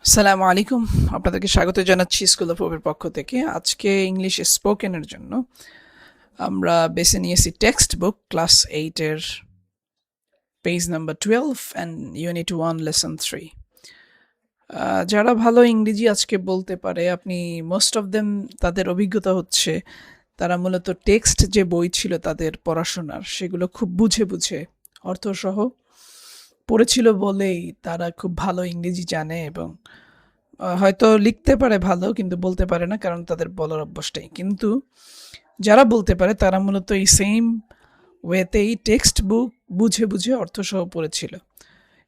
আসসালামু আলাইকুম। আপনাদেরকে স্বাগত জানাচ্ছি স্কুল অফ হোপের পক্ষ থেকে। আজকে ইংলিশ স্পোকেনের জন্য আমরা বেছে নিয়েছি টেক্সট বুক ক্লাস 8 এর page number 12 and unit 1 lesson 3। যারা ভালো ইংরেজি আজকে বলতে পারে, আপনি মোস্ট অফ দেম তাদের অভিজ্ঞতা হচ্ছে তারা মূলত টেক্সট যে বই ছিল তাদের পড়াশোনার, সেগুলো খুব বুঝে বুঝে অর্থসহ পড়েছিল বলেই তারা খুব ভালো ইংরেজি জানে এবং হয়তো লিখতে পারে ভালো কিন্তু বলতে পারে না, কারণ তাদের বলার অভ্যাসটাই। কিন্তু যারা বলতে পারে তারা মূলত এই সেম ওয়েতেই টেক্সট বুক বুঝে বুঝে অর্থসহ পড়েছিল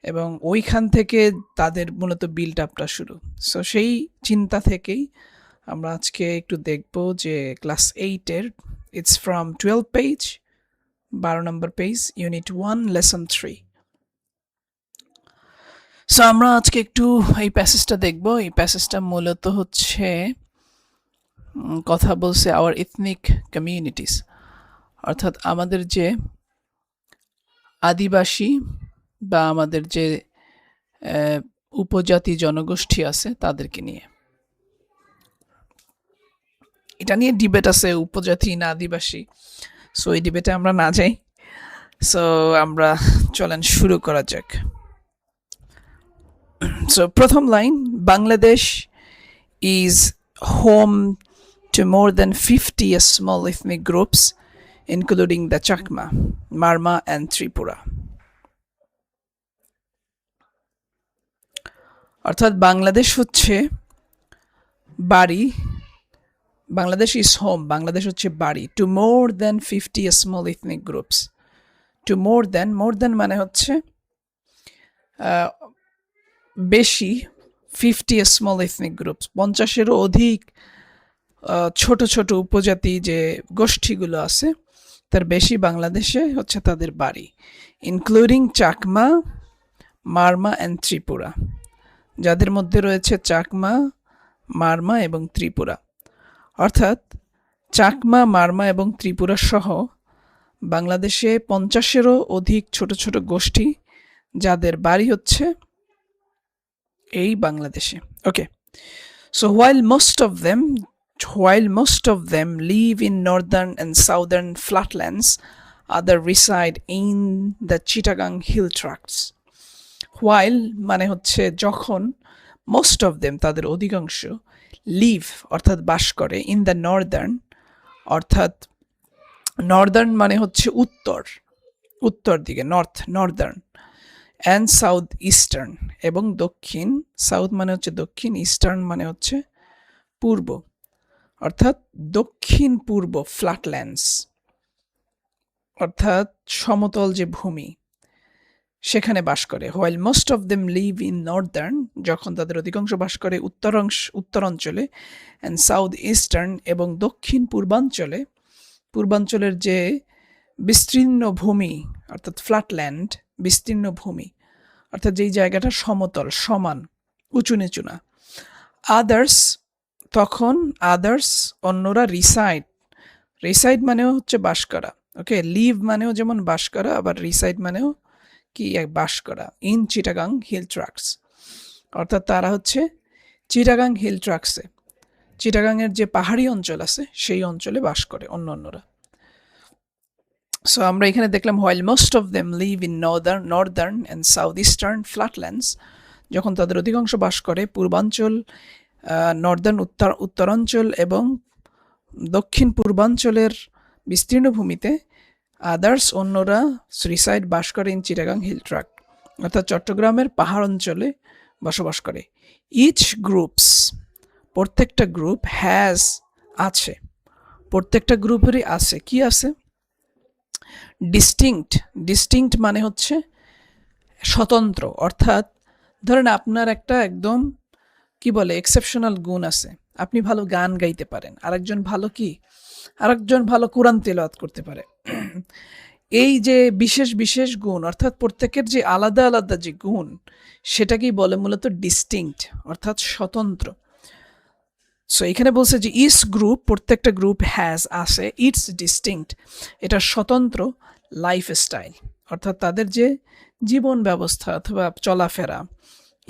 এবং ওইখান থেকে তাদের মূলত বিল্ড আপটা শুরু। সো সেই চিন্তা থেকেই আমরা আজকে একটু দেখব যে ক্লাস 8-এর ইটস ফ্রম 12 পেজ, 12 নম্বর পেজ, ইউনিট 1 লেসন 3। সো আমরা আজকে একটু এই প্যাসেজটা দেখব। এই প্যাসেজটা মূলত হচ্ছে কথা বলছে আওয়ার ইথনিক কমিউনিটিস, অর্থাৎ আমাদের যে আদিবাসী বা আমাদের যে উপজাতি জনগোষ্ঠী আছে তাদেরকে নিয়ে। এটা নিয়ে ডিবেট আছে, উপজাতি না আদিবাসী। সো এই ডিবেটে আমরা না যাই। সো আমরা চলেন শুরু করা যাক। সো প্রথম line, Bangladesh is home to more than 50 small ethnic groups, including the Chakma, Marma, and Tripura. অর্থাৎ বাংলাদেশ হচ্ছে বাড়ি, বাংলাদেশ ইজ হোম, বাংলাদেশ হচ্ছে বাড়ি, to more than 50 small ethnic groups. To more than মানে হচ্ছে বেশি, 50 স্মল ইথনিক গ্রুপস, 50-এরও অধিক ছোট ছোট উপজাতি যে গোষ্ঠীগুলো আছে তার বেশি বাংলাদেশে হচ্ছে তাদের বাড়ি, ইনক্লুডিং চাকমা, মারমা অ্যান্ড ত্রিপুরা, যাদের মধ্যে রয়েছে চাকমা, মারমা এবং ত্রিপুরা। অর্থাৎ চাকমা, মারমা এবং ত্রিপুরা সহ বাংলাদেশে 50-এরও অধিক ছোট ছোট গোষ্ঠী যাদের বাড়ি হচ্ছে এই বাংলাদেশে। ওকে, so while most of them live in northern and southern flatlands, others reside in the Chittagong hill tracts. While মানে হচ্ছে যখন, most of them তাদের অধিকাংশ, live অর্থাৎ বাস করে, in the northern অর্থাৎ নর্দার্ন মানে হচ্ছে উত্তর, উত্তর দিকে, নর্দার্ন, অ্যান্ড সাউথ ইস্টার্ন এবং দক্ষিণ, সাউথ মানে হচ্ছে দক্ষিণ, ইস্টার্ন মানে হচ্ছে পূর্ব, অর্থাৎ দক্ষিণ পূর্ব ফ্ল্যাটল্যান্ডস, অর্থাৎ সমতল যে ভূমি, সেখানে বাস করে। While most of them live in Northern, যখন তাদের অধিকাংশ বাস করে উত্তরাঞ্চলে, অ্যান্ড সাউথ ইস্টার্ন এবং দক্ষিণ পূর্বাঞ্চলে, পূর্বাঞ্চলের যে বিস্তীর্ণ ভূমি অর্থাৎ ফ্ল্যাটল্যান্ড, বিস্তীর্ণ ভূমি অর্থাৎ যেই জায়গাটা সমতল, সমান, উঁচু নিচু না। আদার্স, তখন আদার্স অন্যরা, রিসাইড মানেও হচ্ছে বাস করা। ওকে, লিভ মানেও যেমন বাস করা, আবার রিসাইড মানেও কি বাস করা। ইন চিটাগাং হিল ট্রাক্টস, অর্থাৎ তারা হচ্ছে চিটাগাং হিল ট্রাক্টসে, চিটাগাংয়ের যে পাহাড়ি অঞ্চল আছে সেই অঞ্চলে বাস করে অন্যরা। সো আমরা এখানে দেখলাম while most of them live in northern and southeastern flatlands, যখন তাদের অধিকাংশ বাস করে পূর্বাঞ্চল, নর্দার্ন উত্তরাঞ্চল এবং দক্ষিণ পূর্বাঞ্চলের বিস্তীর্ণ ভূমিতে, আদার্স অন্যরা, রিসাইড বাস করে ইন চিটাগাং হিল ট্রাক্ট অর্থাৎ চট্টগ্রামের পাহাড় অঞ্চলে বসবাস করে। ইচ গ্রুপস, প্রত্যেকটা গ্রুপ, হ্যাজ আছে, প্রত্যেকটা গ্রুপেরই আছে, কি আছে, ডিস্টিংক্ট মানে হচ্ছে স্বতন্ত্র। অর্থাৎ ধরেন আপনার একটা একদম কি বলে এক্সেপশনাল গুণ আছে, আপনি ভালো গান গাইতে পারেন, আরেকজন ভালো কোরআন তেলাওয়াত করতে পারে। এই যে বিশেষ বিশেষ গুণ, অর্থাৎ প্রত্যেকের যে আলাদা আলাদা যে গুণ, সেটাকেই বলে মূলত ডিস্টিংক্ট অর্থাৎ স্বতন্ত্র। সো এখানে বলছে যে ইচ গ্রুপ, প্রত্যেকটা গ্রুপ, হ্যাজ আছে, ইটস ডিস্টিংক্ট, এটা স্বতন্ত্র লাইফস্টাইল, অর্থাৎ তাদের যে জীবন ব্যবস্থা অথবা চলাফেরা,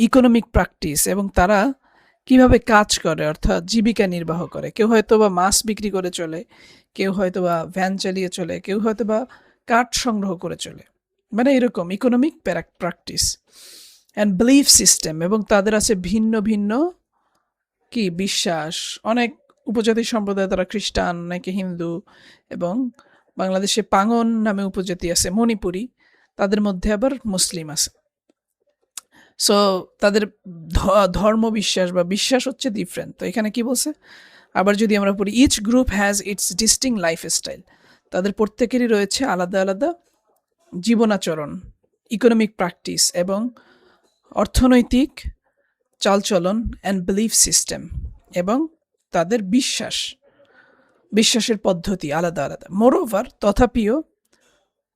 ইকোনমিক প্র্যাকটিস এবং তারা কিভাবে কাজ করে অর্থাৎ জীবিকা নির্বাহ করে। কেউ হয়তো বা মাছ বিক্রি করে চলে, কেউ হয়তো বা ভ্যান চালিয়ে চলে, কেউ হয়তো বা কাঠ সংগ্রহ করে চলে, মানে এরকম economic practice and belief system, এবং তাদের আছে ভিন্ন ভিন্ন কি বিশ্বাস। অনেক উপজাতি সম্প্রদায়, তারা খ্রিস্টান, নাকি হিন্দু, এবং বাংলাদেশে পাঙ্গন নামে উপজাতি আছে, মণিপুরি, তাদের মধ্যে আবার মুসলিম আছে। সো তাদের ধর্ম বিশ্বাস বা বিশ্বাস হচ্ছে ডিফারেন্ট। তো এখানে কি বলছে, আবার যদি আমরা পড়ি, each group has its distinct lifestyle, তাদের প্রত্যেকেরই রয়েছে আলাদা আলাদা জীবনাচরণ, ইকোনমিক প্র্যাকটিস এবং অর্থনৈতিক চালচলন অ্যান্ড বিলিফ সিস্টেম, এবং তাদের বিশ্বাসের পদ্ধতি আলাদা আলাদা। মোরওভার,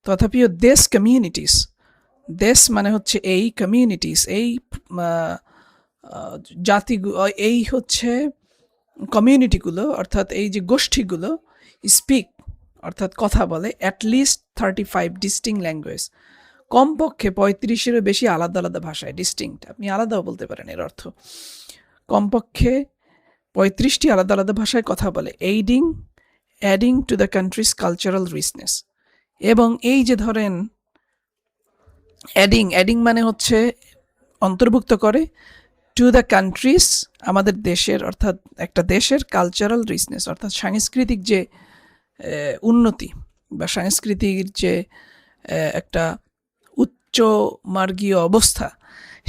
তথাপিও দেশ কমিউনিটিস, দেশ মানে হচ্ছে এই, কমিউনিটিস এই জাতি, এই হচ্ছে কমিউনিটিগুলো, অর্থাৎ এই যে গোষ্ঠীগুলো, স্পিক অর্থাৎ কথা বলে অ্যাটলিস্ট 35 ডিস্টিং ল্যাঙ্গুয়েজ, কমপক্ষে 35-এরও বেশি আলাদা আলাদা ভাষায়। ডিস্টিংক্ট আপনি আলাদাও বলতে পারেন, এর অর্থ কমপক্ষে 35টি আলাদা আলাদা ভাষায় কথা বলে। Adding to the countries cultural richness, এবং এই যে ধরেন অ্যাডিং মানে হচ্ছে অন্তর্ভুক্ত করে, টু দ্য কান্ট্রিজ আমাদের দেশের, অর্থাৎ একটা দেশের কালচারাল রিচনেস অর্থাৎ সাংস্কৃতিক যে উন্নতি বা সাংস্কৃতিক যে একটা উচ্চ মার্গীয় অবস্থা,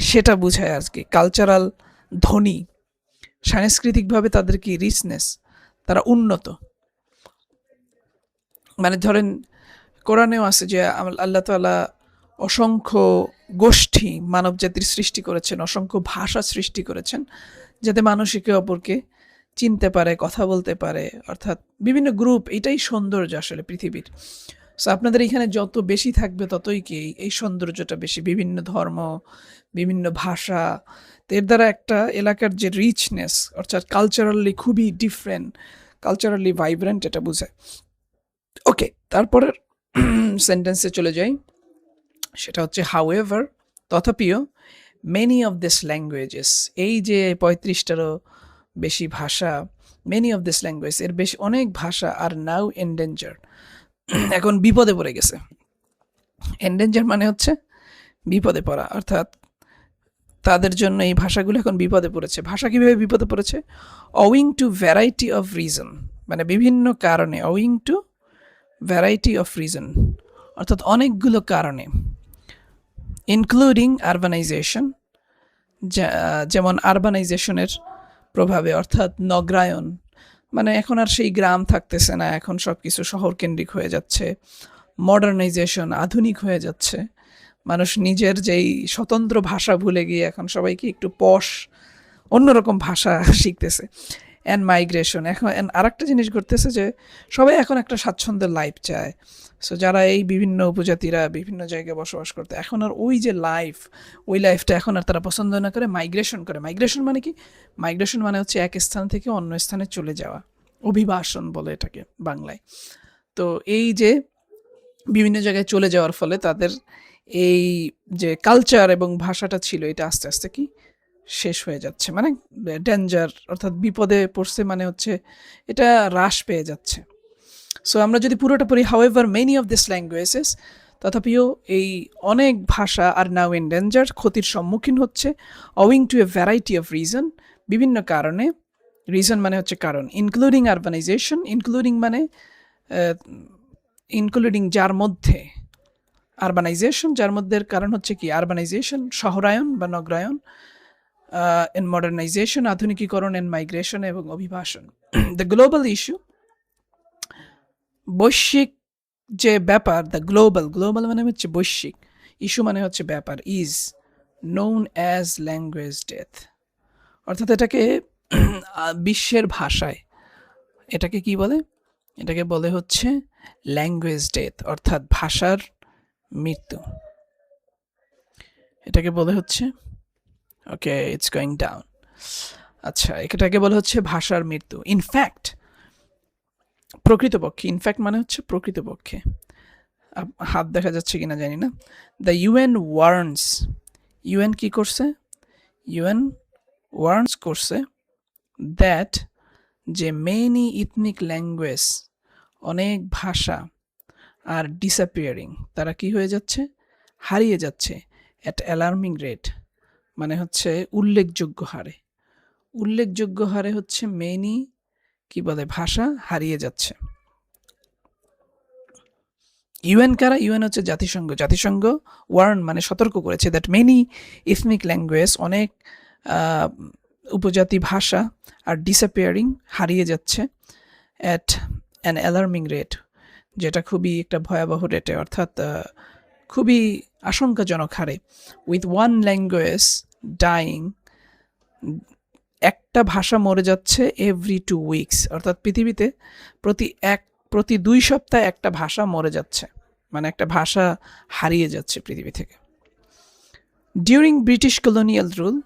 সেটা বোঝায় আর কি। কালচারাল ধনী, সাংস্কৃতিকভাবে তাদের কি রিচনেস, তারা উন্নত। মানে ধরেন কোরআনেও আছে যে আল্লাহ তাআলা অসংখ্য গোষ্ঠী মানব জাতির সৃষ্টি করেছেন, অসংখ্য ভাষা সৃষ্টি করেছেন, যাতে মানুষ একে অপরকে চিনতে পারে, কথা বলতে পারে, অর্থাৎ বিভিন্ন গ্রুপ। এটাই সৌন্দর্য আসলে পৃথিবীর। সো আপনাদের এখানে যত বেশি থাকবে ততই কি এই সৌন্দর্যটা বেশি, বিভিন্ন ধর্ম, বিভিন্ন ভাষা। তো এর দ্বারা একটা এলাকার যে রিচনেস, অর্থাৎ কালচারালি খুবই ডিফারেন্ট, কালচারালি ভাইব্রেন্ট, এটা বোঝায়। ওকে, তারপরের সেন্টেন্সে চলে যাই, সেটা হচ্ছে হাউএভার, তথাপিও, মেনি অফ দিস ল্যাঙ্গুয়েজেস, এই যে 35টারও বেশি ভাষা, মেনি অফ দিস ল্যাঙ্গুয়েজ, এর বেশি অনেক ভাষা আর নাও এন্ডেঞ্জার, এখন বিপদে পড়ে গেছে। এন্ডেঞ্জার মানে হচ্ছে বিপদে পড়া, অর্থাৎ তাদের জন্য এই ভাষাগুলো এখন বিপদে পড়েছে। ভাষা কীভাবে বিপদে পড়েছে? অউইং টু ভ্যারাইটি অফ রিজন, মানে বিভিন্ন কারণে, অউইং টু ভ্যারাইটি অফ রিজন অর্থাৎ অনেকগুলো কারণে, ইনক্লুডিং আরবানাইজেশন, যেমন আরবানাইজেশনের প্রভাবে, অর্থাৎ নগরায়ন, মানে এখন আর সেই গ্রাম থাকতেছে না, এখন সব কিছু শহর কেন্দ্রিক হয়ে যাচ্ছে। মডার্নাইজেশন, আধুনিক হয়ে যাচ্ছে, মানুষ নিজের যেই স্বতন্ত্র ভাষা ভুলে গিয়ে এখন সবাইকে একটু পশ অন্যরকম ভাষা শিখতেছে। অ্যান্ড মাইগ্রেশন, এখন আরেকটা জিনিস ঘটতেছে যে সবাই এখন একটা স্বাচ্ছন্দ্যের লাইফ চায়। সো যারা এই বিভিন্ন উপজাতিরা বিভিন্ন জায়গায় বসবাস করতে, এখন আর ওই যে ওই লাইফটা এখন আর তারা পছন্দ না করে মাইগ্রেশন করে। মাইগ্রেশন মানে কি? মাইগ্রেশন মানে হচ্ছে এক স্থান থেকে অন্য স্থানে চলে যাওয়া, অভিবাসন বলে এটাকে বাংলায়। তো এই যে বিভিন্ন জায়গায় চলে যাওয়ার ফলে তাদের এই যে কালচার এবং ভাষাটা ছিল, এটা আস্তে আস্তে কি শেষ হয়ে যাচ্ছে, মানে ডেঞ্জার, অর্থাৎ বিপদে পড়ছে, মানে হচ্ছে এটা হ্রাস পেয়ে যাচ্ছে। সো আমরা যদি পুরোটা পড়ি, however many of this languages, তথাপিও এই অনেক ভাষা আর নাও ইন ডেঞ্জার, ক্ষতির সম্মুখীন হচ্ছে, owing to a variety of reason, বিভিন্ন কারণে। রিজন মানে হচ্ছে কারণ। ইনক্লুডিং আরবানাইজেশন, ইনক্লুডিং মানে ইনক্লুডিং যার মধ্যে, আরবানাইজেশন যার মধ্যে, কারণ হচ্ছে কি আরবানাইজেশন শহরায়ন বা নগরায়ন, ইন মডার্নাইজেশন আধুনিকীকরণ, ইন মাইগ্রেশন এবং অভিবাসন। দ্য গ্লোবাল ইস্যু, বৈশ্বিক যে ব্যাপার, দ্য গ্লোবাল মানে হচ্ছে বৈশ্বিক, ইস্যু মানে হচ্ছে ব্যাপার, is known as language death, অর্থাৎ এটাকে বিশ্বের ভাষায় এটাকে কি বলে? এটাকে বলে হচ্ছে ল্যাঙ্গুয়েজ ডেথ, অর্থাৎ ভাষার মৃত্যু। এটাকে বলে হচ্ছে, ওকে ইটস গোয়িং ডাউন, আচ্ছা এটাকে বলে হচ্ছে ভাষার মৃত্যু। ইনফ্যাক্ট, প্রকৃতপক্ষে, ইনফ্যাক্ট মানে হচ্ছে প্রকৃতপক্ষে, হাত দেখা যাচ্ছে কিনা জানি না। দ্য ইউএন ওয়ার্নস, ইউএন কি করছে? ইউএন ওয়ার্নস করছে দ্যাট যে মেনি ইথনিক ল্যাঙ্গুয়েজ, অনেক ভাষা আর ডিসঅ্যাপিয়ারিং, তারা কি হয়ে যাচ্ছে, হারিয়ে যাচ্ছে অ্যাট অ্যালার্মিং রেট, মানে হচ্ছে উল্লেখযোগ্য হারে। উল্লেখযোগ্য হারে হচ্ছে মেনি কি বলে ভাষা হারিয়ে যাচ্ছে। ইউএন কারা? ইউএন হচ্ছে জাতিসংঘ। জাতিসংঘ ওয়ার্ন মানে সতর্ক করেছে দ্যাট মেনি ইথনিক ল্যাঙ্গুয়েজ, অনেক উপজাতি ভাষা আর ডিসঅ্যাপিয়ারিং হারিয়ে যাচ্ছে অ্যাট অ্যান অ্যালার্মিং রেট, যেটা খুবই একটা ভয়াবহ রেটে, অর্থাৎ খুবই আশঙ্কাজনক হারে। উইথ ওয়ান ল্যাঙ্গুয়েজ ডাইং, একটা ভাষা মরে যাচ্ছে এভরি 2 উইকস, অর্থাৎ পৃথিবীতে প্রতি 2 সপ্তাহে একটা ভাষা মরে যাচ্ছে, মানে একটা ভাষা হারিয়ে যাচ্ছে পৃথিবী থেকে। During British colonial rule,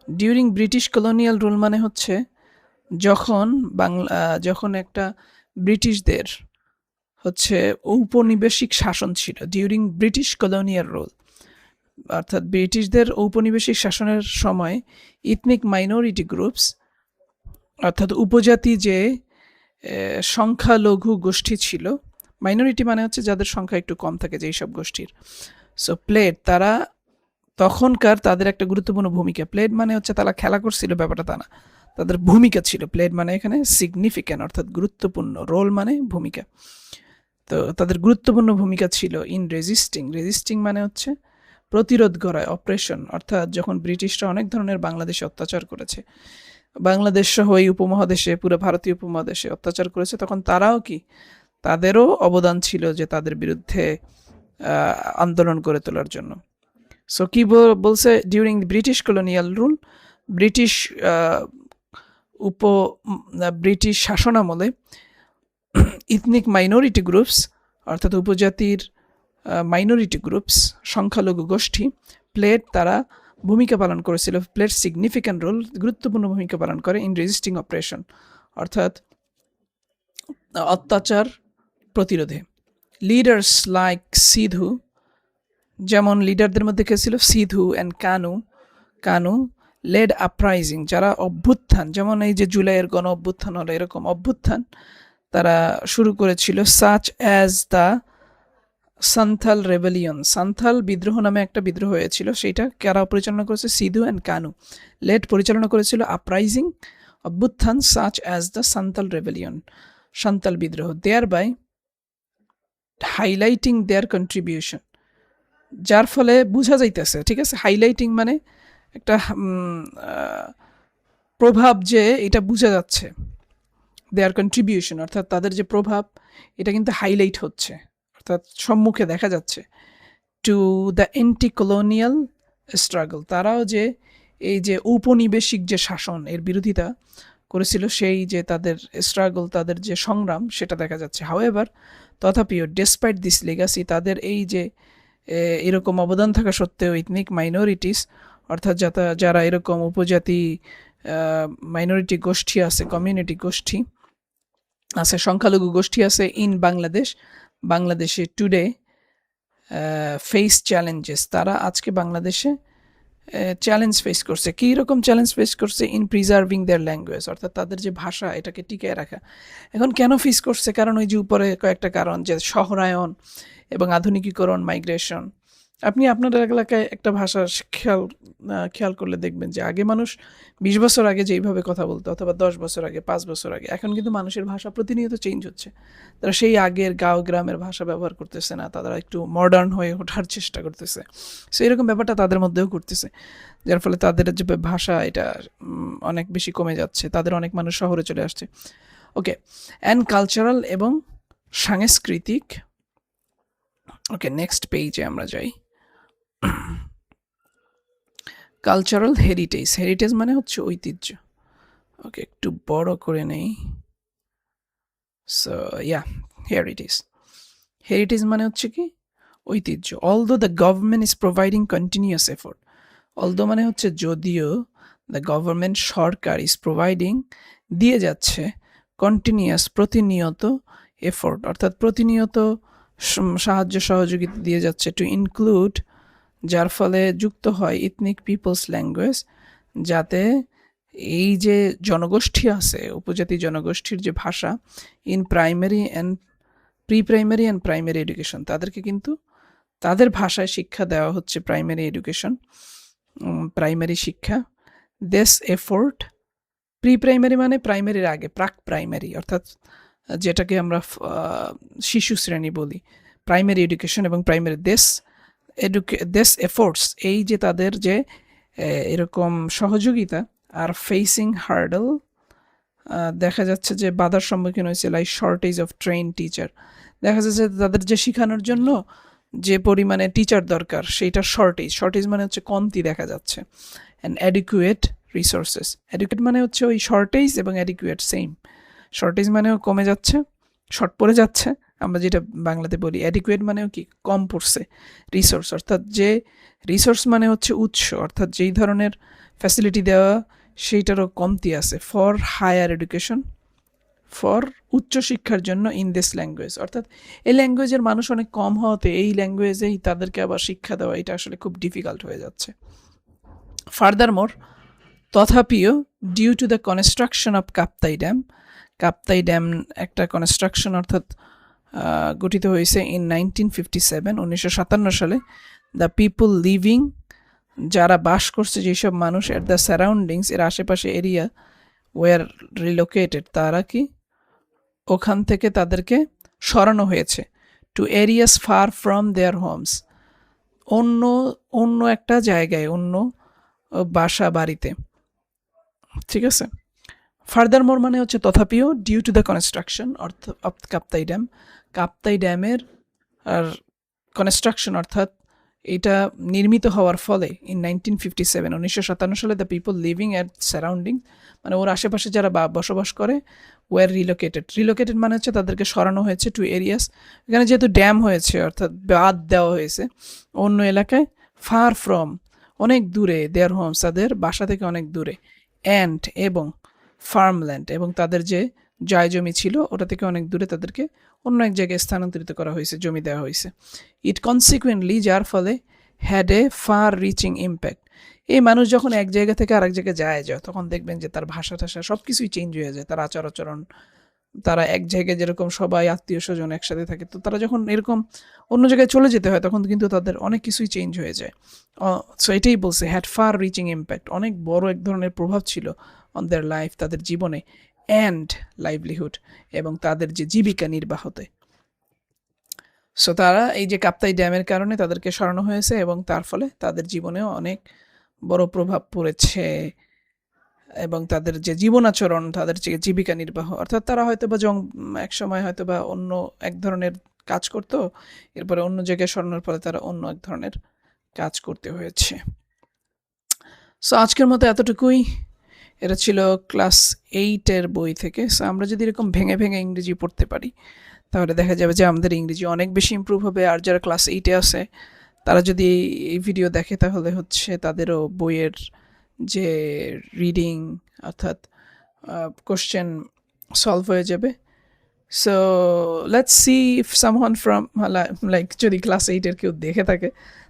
during British colonial rule মানে হচ্ছে যখন একটা ব্রিটিশদের হচ্ছে ঔপনিবেশিক শাসন ছিল, ডিউরিং ব্রিটিশ কলোনিয়াল রুল, অর্থাৎ ব্রিটিশদের ঔপনিবেশিক শাসনের সময় ইথনিক মাইনরিটি গ্রুপস, অর্থাৎ উপজাতি যে সংখ্যালঘু গোষ্ঠী ছিল, মাইনরিটি মানে হচ্ছে যাদের সংখ্যা একটু কম থাকে যেই সব গোষ্ঠীর, সো প্লেড, তারা তখনকার তাদের একটা গুরুত্বপূর্ণ ভূমিকা। প্লেড মানে হচ্ছে তারা খেলা করছিল ব্যাপারটা তা না, তাদের ভূমিকা ছিল। প্লেড মানে এখানে সিগনিফিক্যান্ট, অর্থাৎ গুরুত্বপূর্ণ, রোল মানে ভূমিকা। তো তাদের গুরুত্বপূর্ণ ভূমিকা ছিল ইন রেজিস্টিং, রেজিস্টিং মানে হচ্ছে প্রতিরোধ করা, অপারেশন, অর্থাৎ যখন ব্রিটিশরা অনেক ধরনের বাংলাদেশে অত্যাচার করেছে, বাংলাদেশ সহ এই উপমহাদেশে, পুরো ভারতীয় উপমহাদেশে অত্যাচার করেছে, তখন তারাও কি, তাদেরও অবদান ছিল যে তাদের বিরুদ্ধে আন্দোলন করে তোলার জন্য। সো কি বলছে, during British colonial rule, British British শাসনামলে ইথনিক মাইনরিটি গ্রুপস, অর্থাৎ উপজাতির মাইনরিটি গ্রুপস, সংখ্যালঘু গোষ্ঠী, প্লেড, তারা ভূমিকা পালন করেছিল, প্লেড সিগনিফিক্যান্ট রোল, গুরুত্বপূর্ণ ভূমিকা পালন করে ইন রেজিস্টিং অপারেশন, অর্থাৎ অত্যাচার প্রতিরোধে। লিডার্স লাইক সিধু, যেমন লিডারদের মধ্যে কে ছিল, Sidhu and Kanhu led uprising, যারা অভ্যুত্থান, যেমন এই যে জুলাইয়ের গণ অভ্যুত্থান হলো, এরকম অভ্যুত্থান তারা শুরু করেছিল। Such as the Santhal rebellion, Santhal বিদ্রোহ নামে একটা বিদ্রোহ হয়েছিল, সেইটা কারা পরিচালনা করেছে, সিধু অ্যান্ড কানু। লেড পরিচালনা করেছিল আপরাইজিং, অভ্যুত্থান, such as the Santhal rebellion, Santal বিদ্রোহ, there by highlighting there contribution, যার ফলে বোঝা যাইতেছে, ঠিক আছে, হাইলাইটিং মানে একটা প্রভাব, যে এটা বোঝা যাচ্ছে, দেয়ার কন্ট্রিবিউশন, অর্থাৎ তাদের যে প্রভাব এটা কিন্তু হাইলাইট হচ্ছে, অর্থাৎ সম্মুখে দেখা যাচ্ছে। To the anti colonial struggle, তারাও যে এই যে ঔপনিবেশিক যে শাসন এর বিরোধিতা করেছিল, সেই যে তাদের স্ট্রাগল, তাদের যে সংগ্রাম, সেটা দেখা যাচ্ছে। হাউএভার, তথাপিও, ডেসপাইট দিস লেগাসি, তাদের এই যে এরকম অবদান থাকা সত্ত্বেও, ইথনিক মাইনরিটিস, অর্থাৎ যারা এরকম উপজাতি মাইনরিটি গোষ্ঠী আছে, কমিউনিটি গোষ্ঠী আছে, সংখ্যালঘু গোষ্ঠী আছে ইন বাংলাদেশে টুডে ফেস চ্যালেঞ্জেস, তারা আজকে বাংলাদেশে চ্যালেঞ্জ ফেস করছে। কী রকম চ্যালেঞ্জ ফেস করছে? ইন প্রিজার্ভিং দেয়ার ল্যাঙ্গুয়েজ, অর্থাৎ তাদের যে ভাষা এটাকে টিকিয়ে রাখা। এখন কেন ফেস করছে? কারণ ওই যে উপরে কয়েকটা কারণ, যে শহরায়ন এবং আধুনিকীকরণ, মাইগ্রেশন। আপনি আপনার এলাকায় একটা ভাষা খেয়াল করলে দেখবেন যে আগে মানুষ 20 বছর আগে যেইভাবে কথা বলতো, অথবা 10 বছর আগে, 5 বছর আগে, এখন কিন্তু মানুষের ভাষা প্রতিনিয়ত চেঞ্জ হচ্ছে। তারা সেই আগের গাঁও গ্রামের ভাষা ব্যবহার করতেছে না, তারা একটু মডার্ন হয়ে ওঠার চেষ্টা করতেছে। সো এরকম ব্যাপারটা তাদের মধ্যেও করতেছে, যার ফলে তাদের যে ভাষা এটা অনেক বেশি কমে যাচ্ছে, তাদের অনেক মানুষ শহরে চলে আসছে। ওকে, অ্যান্ড কালচারাল এবং সাংস্কৃতিক। ওকে, নেক্সট পেজে আমরা যাই। কালচারাল হেরিটেজ, হেরিটেজ মানে হচ্ছে ঐতিহ্য। ওকে, একটু বড় করে নেই। সো ইয়া, হেরিটেজ, হেরিটেজ মানে হচ্ছে কি, ঐতিহ্য। Although the government is providing continuous effort, although মানে হচ্ছে যদিও, the government, Sarkar, is providing দিয়ে যাচ্ছে, কন্টিনিউয়াস প্রতিনিয়ত, এফোর্ট অর্থাৎ প্রতিনিয়ত সাহায্য সহযোগিতা দিয়ে যাচ্ছে, টু ইনক্লুড যার ফলে যুক্ত হয় ইথনিক পিপলস ল্যাঙ্গুয়েজ, যাতে এই যে জনগোষ্ঠী আছে, উপজাতি জনগোষ্ঠীর যে ভাষা, in primary and pre primary and primary education, তাদেরকে কিন্তু তাদের ভাষায় শিক্ষা দেওয়া হচ্ছে প্রাইমারি এডুকেশন, প্রাইমারি শিক্ষা। দিস এফোর্ট, প্রি প্রাইমারি মানে প্রাইমারির আগে, প্রাক প্রাইমারি, অর্থাৎ যেটাকে আমরা শিশু শ্রেণী বলি, প্রাইমারি এডুকেশন এবং প্রাইমারি দেশ এফোর্টস, এই যে তাদের যে এরকম সহযোগিতা, আর ফেসিং হার্ডল, দেখা যাচ্ছে যে বাধার সম্মুখীন হয়েছে, like shortage of train teacher. দেখা যাচ্ছে তাদের যে শেখানোর জন্য যে পরিমাণে টিচার দরকার সেইটার শর্টেজ মানে হচ্ছে কমতি দেখা যাচ্ছে। অ্যান্ড অ্যাডিকুয়েট রিসোর্সেস, অ্যাডিকুয়েট মানে হচ্ছে ওই শর্টেজ এবং অ্যাডিকুয়েট সেম, শর্টেজ মানেও কমে যাচ্ছে, শর্ট পড়ে যাচ্ছে আমরা যেটা বাংলাতে বলি, অ্যাডিকুয়েট মানেও কি কম পড়ছে, রিসোর্স অর্থাৎ যে রিসোর্স মানে হচ্ছে উৎস, অর্থাৎ যেই ধরনের ফ্যাসিলিটি দেওয়া সেইটারও কমতি আছে। ফর হায়ার এডুকেশন, ফর উচ্চশিক্ষার জন্য ইন দিস ল্যাঙ্গুয়েজ, অর্থাৎ এই ল্যাঙ্গুয়েজের মানুষ অনেক কম হওয়াতে এই ল্যাঙ্গুয়েজেই তাদেরকে আবার শিক্ষা দেওয়া এটা আসলে খুব ডিফিকাল্ট হয়ে যাচ্ছে। ফার্দারমোর, তথাপিও, due to the construction of Kaptai dam, Kaptai dam একটা কনস্ট্রাকশন অর্থাৎ গঠিত হয়েছে ইন 1957, 1957 সালে। দ্য পিপল লিভিং, যারা বাস করছে যেসব মানুষ, এট দ্য সারাউন্ডিংস, এর আশেপাশে এরিয়া, ওয়ার রিলোকেটেড, তারা কি ওখান থেকে তাদেরকে সরানো হয়েছে, to areas far from their homes, অন্য একটা জায়গায়, অন্য বাসা বাড়িতে, ঠিক আছে। ফার্দারমোর মানে হচ্ছে তথাপিও, due to the construction of Kaptai dam, Kaptai ড্যামের আর কনস্ট্রাকশন অর্থাৎ এটা নির্মিত হওয়ার ফলে ইন 1957, 1957 সালে, the people leaving at surrounding, মানে ওর আশেপাশে যারা বসবাস করে, ওয়ার রিলোকেটেড মানে হচ্ছে তাদেরকে সরানো হয়েছে, টু এরিয়াস, এখানে যেহেতু ড্যাম হয়েছে অর্থাৎ বাঁধ দেওয়া হয়েছে অন্য এলাকায়, ফার ফ্রম, অনেক দূরে, দেয়ার হোমস, তাদের বাসা থেকে অনেক দূরে, অ্যান্ড এবং ফার্মল্যান্ড, এবং তাদের যে জায় জমি ছিল ওটা থেকে অনেক দূরে তাদেরকে অন্য এক জায়গায় স্থানান্তরিত করা হয়েছে, জমি দেওয়া হয়েছে। ইট কনসিকুয়েন্টলি, যার ফলে, had a fur reaching impact, এই মানুষ যখন এক জায়গা থেকে আরেক জায়গায় যায় তখন দেখবেন যে তার ভাষা টাষা সব কিছুই চেঞ্জ হয়ে যায়, তার আচার আচরণ, তারা এক জায়গায় যেরকম সবাই আত্মীয় স্বজন একসাথে থাকে, তো তারা যখন এরকম অন্য জায়গায় চলে যেতে হয় তখন কিন্তু তাদের অনেক কিছুই চেঞ্জ হয়ে যায়। সো এটাই বলছে, হ্যাড ফার রিচিং ইম্প্যাক্ট, অনেক বড় এক ধরনের প্রভাব ছিল অন দেয়ার লাইফ, তাদের জীবনে, অ্যান্ড লাইভলিহুড, এবং তাদের যে জীবিকা নির্বাহতে। সো তারা এই যে কাপ্তাই ড্যামের কারণে তাদেরকে সরানো হয়েছে এবং তার ফলে তাদের জীবনেও অনেক বড় প্রভাব পড়েছে, এবং তাদের যে জীবনাচরণ, তাদের যে জীবিকা নির্বাহ, অর্থাৎ তারা হয়তো বা এক সময় হয়তো বা অন্য এক ধরনের কাজ করতো, এরপরে অন্য জায়গায় সরানোর ফলে তারা অন্য এক ধরনের কাজ করতে হয়েছে। সো আজকের মতো এতটুকুই, এটা ছিল ক্লাস 8-এর বই থেকে। সো আমরা যদি এরকম ভেঙে ভেঙে ইংরেজি পড়তে পারি তাহলে দেখা যাবে যে আমাদের ইংরেজি অনেক বেশি ইমপ্রুভ হবে। আর যারা ক্লাস 8-এ আছে তারা যদি এই ভিডিও দেখে তাহলে হচ্ছে তাদেরও বইয়ের যে রিডিং অর্থাৎ কোশ্চেন সলভ হয়ে যাবে। So let's see if someone from like, যদি ক্লাস 8-এর কেউ দেখে থাকে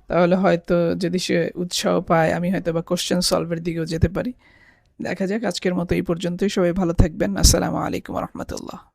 তাহলে হয়তো যদি সে উৎসাহ পায় আমি হয়তো বা কোশ্চেন সলভের দিকেও যেতে পারি। দেখা যাক। আজকের মতো এই পর্যন্তই। সবাই ভালো থাকবেন। আসসালামু আলাইকুম রহমতুল্লাহ।